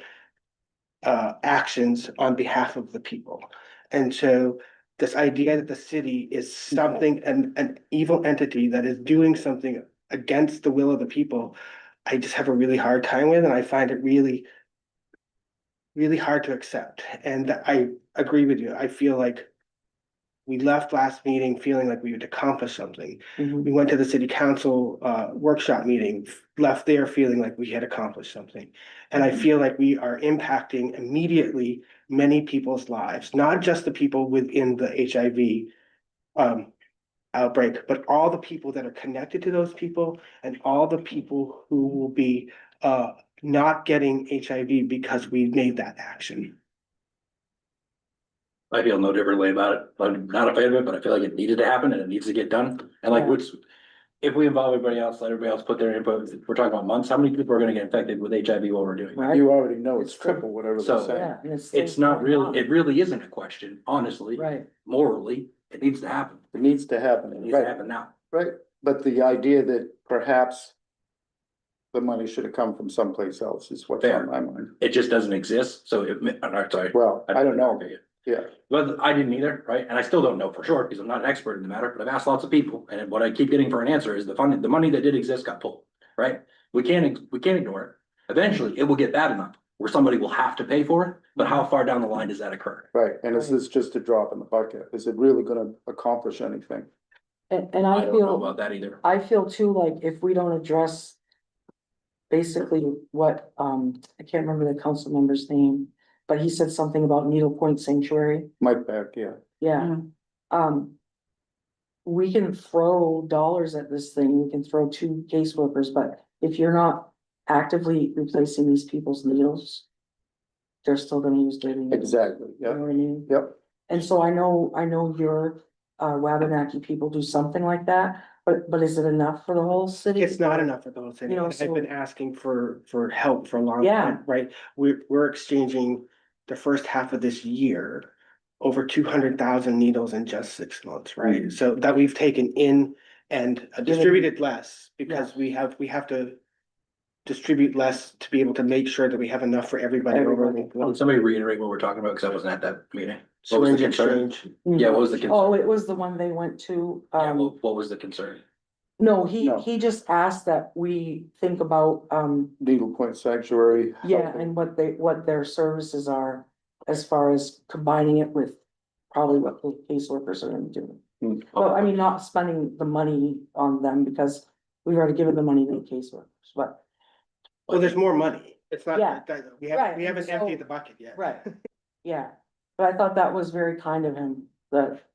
actions on behalf of the people. And so this idea that the city is something, an evil entity that is doing something against the will of the people, I just have a really hard time with, and I find it really, really hard to accept. And I agree with you. I feel like we left last meeting feeling like we had accomplished something. mhm. We went to the city council workshop meeting, left there feeling like we had accomplished something. And I feel like we are impacting immediately many people's lives, not just the people within the HIV outbreak, but all the people that are connected to those people and all the people who will be not getting HIV because we made that action. I feel no differently about it. I'm not a fan of it, but I feel like it needed to happen and it needs to get done. And like, Yeah. which, if we involve everybody else, let everybody else put their input, we're talking about months, how many people are gonna get infected with HIV while we're doing it? Right? You already know it's It's true. triple whatever they're So- saying. Yeah, and It's not really, it really isn't a question, honestly, Right, morally, it needs to happen. It needs to happen, It needs to right, happen now. right, but the idea that perhaps the money should have come from someplace else is what's Fair. on my mind. It just doesn't exist, so I'm sorry. Well, I don't know, Okay. yeah, But I didn't either, right? And I still don't know for sure, because I'm not an expert in the matter, but I've asked lots of people, and what I keep getting for an answer is the money that did exist got pulled, right? We can't ignore it. Eventually, it will get bad enough where somebody will have to pay for it, but how far down the line does that occur? right, and is Right. this just a drop in the bucket? Is it really gonna accomplish anything? and I I don't know feel, about that either. I feel too, like, if we don't address. Basically what, I can't remember the council member's name, but he said something about Needle Point Sanctuary, Mike back, yeah, yeah. We can throw dollars at this thing, we can throw 2 caseworkers, but if you're not actively replacing these people's needles. They're still gonna use dirty needles. exactly, You know yep, what I mean? yep. And so I know your Wabanaki people do something like that, but is it enough for the whole city? It's not enough for the whole city. You know, I've so- been asking for help for a long Yeah. time, right? We're exchanging the first half of this year over 200,000 needles in just 6 months, right? So that we've taken in and distributed less because we have to distribute less to be able to make sure that we have enough for everybody over. Can somebody reiterate what we're talking about? Because I wasn't at that meeting. What was the Syringe concern? exchange. Yeah, what was the concern? Oh, it was the one they went to, Yeah, what was the concern? no, No. he just asked that we think about, Needle Point Sanctuary. yeah, and what their services are. As far as combining it with probably what the caseworkers are gonna do. Hmm. Well, I mean, not spending the money on them because we've already given the money to the caseworkers, but. Well, there's more money. It's not, Yeah. we Right, haven't and emptied so- the bucket yet. Right, yeah, but I thought that was very kind of him,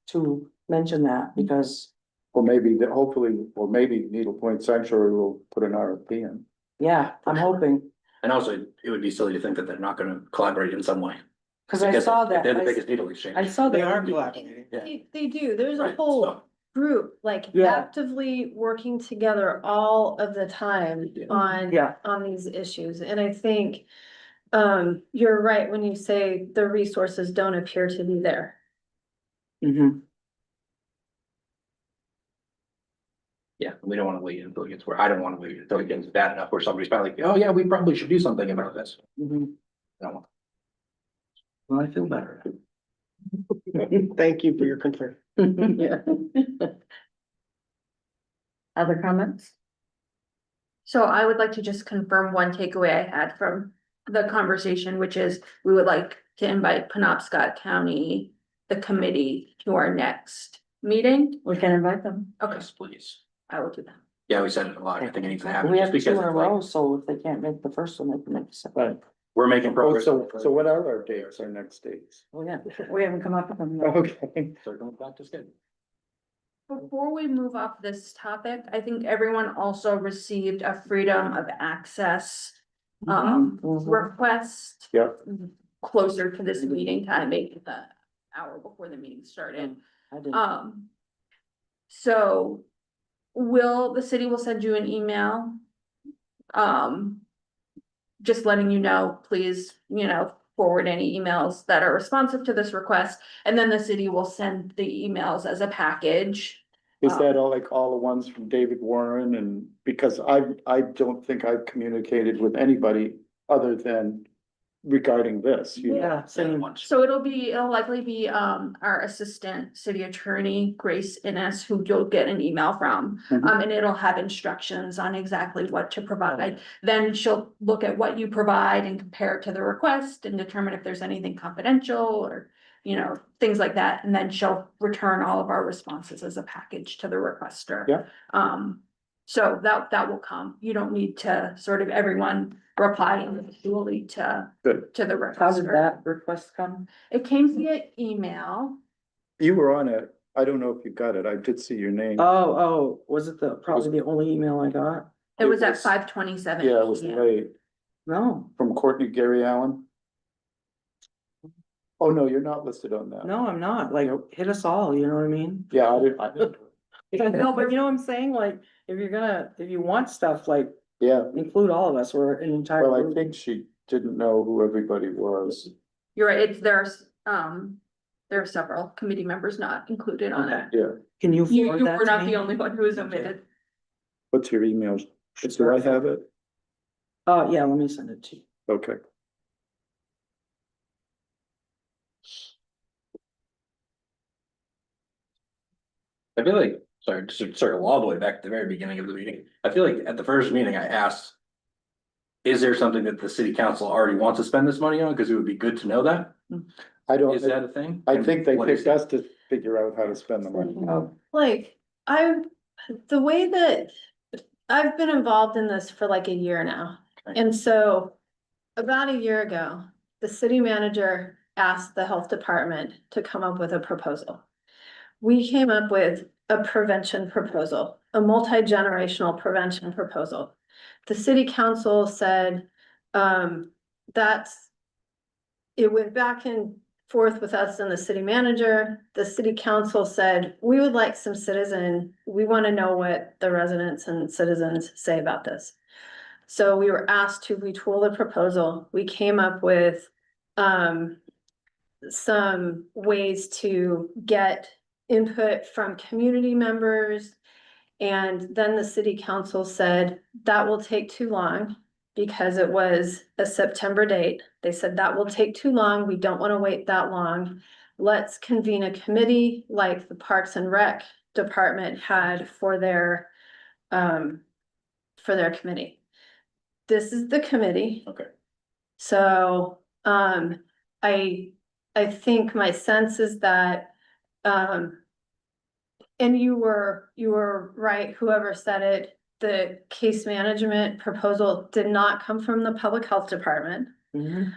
to mention that, because, Or maybe, hopefully, or maybe Needle Point Sanctuary will put an RFP in. yeah, I'm hoping. And also, it would be silly to think that they're not gonna collaborate in some way. Cause I Because saw that, they're the biggest needle exchange. I saw They that. are collaborating. Yeah. They do, there's a Right, whole so- group, like Yeah. actively working together all of the time Yeah. Yeah. on these issues, and I think. You're right when you say the resources don't appear to be there. Mhm. Yeah, we don't wanna wait until it gets where, I don't wanna wait until it gets bad enough where somebody's probably like, oh yeah, we probably should do something about this. Mhm. I don't want- Well, I feel better. Thank you for your concern. Yeah. Other comments? So I would like to just confirm one takeaway I had from the conversation, which is we would like to invite Penobscot County, the committee, to our next meeting. We can invite them. Okay, Yes, please. I will do that. Yeah, we said it a lot. I think it needs to happen. We just have two because in a it's like, row, so if they can't make the first one, they can make the second. Right. we're making Oh, progress. so what are our dates, our next dates? Oh, yeah. We haven't come up with them. yet. Okay. Circling back to schedule. Before we move off this topic, I think everyone also received a freedom of access Mhm. request Yeah, closer to this meeting, kind of make it the hour before the meeting started. I didn't. So the city will send you an email. Just letting you know, please, forward any emails that are responsive to this request, and then the city will send the emails as a package. is that all like all the ones from David Warren and, because I don't think I've communicated with anybody other than regarding this, you know? Yeah, same. So it'll likely be, our assistant city attorney, Grace Innes, who you'll get an email from. Mhm. And it'll have instructions on exactly what to provide. Then she'll look at what you provide and compare it to the request and determine if there's anything confidential or, things like that. And then she'll return all of our responses as a package to the requester. Yeah. So that will come. You don't need to sort of everyone reply individually to Good. the How did requester. that request come? It came via email. You were on it. I don't know if you got it. I did see your name. Oh, was it probably the only email I got? It was at was- 5:27. Yeah, it was late. No, From Courtney Gary Allen. Oh, no, you're not listed on that. no, I'm not. Like, hit us all, you know what I mean? Yeah, I didn't. No, but you know what I'm saying? Like, if you want stuff, like, Yeah, include all of us or an entire well, I group. think she didn't know who everybody was. You're right, there are several committee members not included on it. Yeah, Can you You forward that were to not me? the only one who was omitted. what's your email? It's Do I her. have it? Oh, yeah, let me send it to you. Okay. I feel like, sorry, to circle all the way back to the very beginning of the meeting. I feel like at the first meeting I asked, is there something that the city council already wants to spend this money on? Because it would be good to know that. I don't, Is that a thing? I think they What is picked it? us to figure out how to spend the money. Like, the way that I've been involved in this for like a year now. Okay. And so about a year ago, the city manager asked the health department to come up with a proposal. We came up with a prevention proposal, a multi-generational prevention proposal. The city council said, it went back and forth with us and the city manager. The city council said, we would like we want to know what the residents and citizens say about this. So we were asked to retool the proposal. We came up with, some ways to get input from community members. And then the city council said, that will take too long because it was a September date. They said that will take too long. We don't want to wait that long. Let's convene a committee like the Parks and Rec department had for their committee. This is the committee. Okay. So, I think my sense is that, and you were right, whoever said it, the case management proposal did not come from the public health department. Mhm.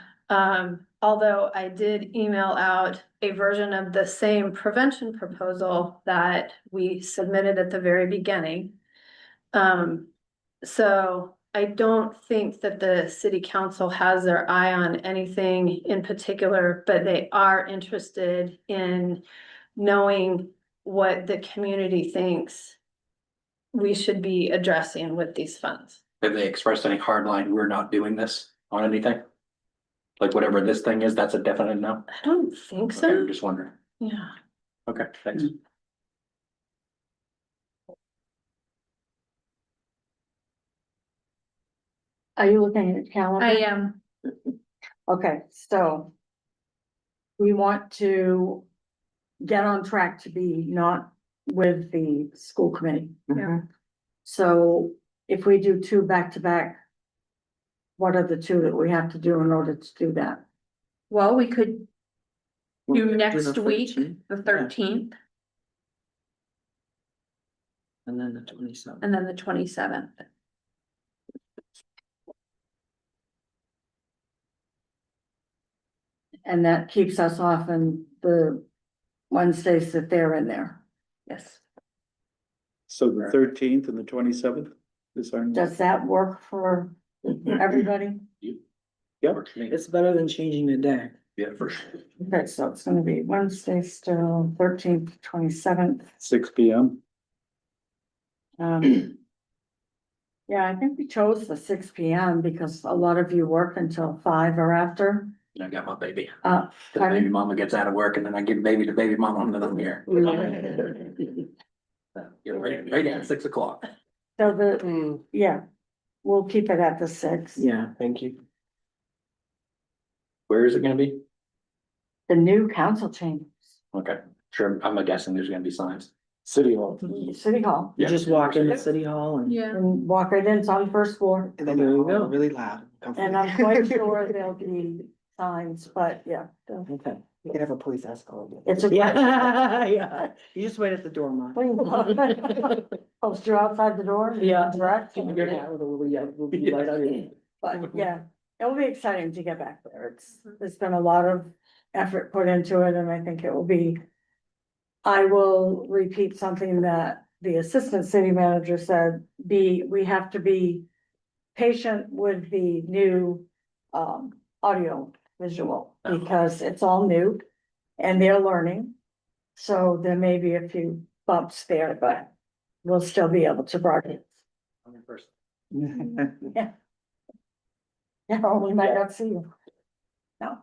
Although I did email out a version of the same prevention proposal that we submitted at the very beginning. So I don't think that the city council has their eye on anything in particular, but they are interested in knowing what the community thinks we should be addressing with these funds. Have they expressed any hard line, we're not doing this on anything? Like whatever this thing is, that's a definite no? I don't think Okay, I'm so. just wondering. Yeah. Okay, thanks. Are you looking at the calendar? I am. Okay, so. We want to get on track to be not with the school committee. Yeah. So if we do two back to back. What are the two that we have to do in order to do that? Well, we could We'll do the next week, 13th, the 13th, And then the 27th. and then the 27th. And that keeps us off in the Wednesdays that they're in there. Yes. So the 13th and the 27th is our. Does that work for everybody? Yep. Works for me. It's better than changing the day. Yeah, for sure. Okay, so it's gonna be Wednesday still, 13th, 27th. 6 p.m. Yeah, I think we chose the 6 p.m. because a lot of you work until 5 or after. I got my baby. Uh, The pardon? baby mama gets out of work and then I give baby to baby mama and then I'm here. Get right at 6 o'clock. So the, yeah, we'll keep it at the 6. Yeah. Thank you. Where is it gonna be? The new council chambers, Okay, sure, I'm guessing there's gonna be signs. City Hall. City Hall, You Yeah. just walk into City Hall and. Yeah. and walk right in, it's on the first floor. And then There you they're go. really loud. And I'm quite sure there'll be signs, but yeah. Okay. You can have a police escort. It's a. Yeah, yeah. You just wait at the door, Mark. Post you outside the door? Yeah. Direct? With a little light on you. But yeah, it'll be exciting to get back there. There's been a lot of effort put into it and I think it will be. I will repeat something that the assistant city manager said, we have to be patient with the new audio visual because it's all new and they're learning. So there may be a few bumps there, but we'll still be able to broadcast. I'm in person. Yeah, we might not see you. No,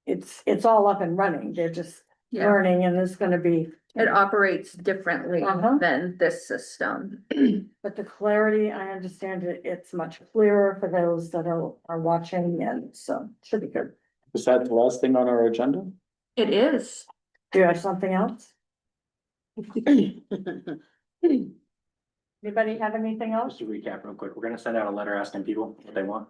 it's all up and running. They're just Yeah. learning and it's gonna be, It operates differently Uh-huh. than this system. but the clarity, I understand it, it's much clearer for those that are watching and so it should be good. Is that the last thing on our agenda? It is. Do you have something else? Anybody have anything else? Just to recap real quick, we're gonna send out a letter asking people what they want.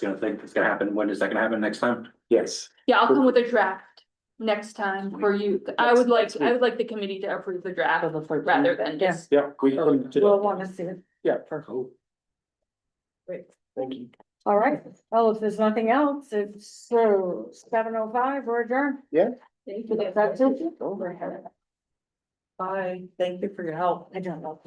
It's gonna happen, when is that gonna happen next time? Yes. Yeah, I'll come with a draft next time for you. I would like the committee to approve the draft rather than just. Yeah, we. We'll want to see it. Yeah. Cool. Thank you. All right. Well, if there's nothing else, it's 7:05, we're adjourned. Yeah. Thank you. That's it. Bye. Thank you for your help. I don't know.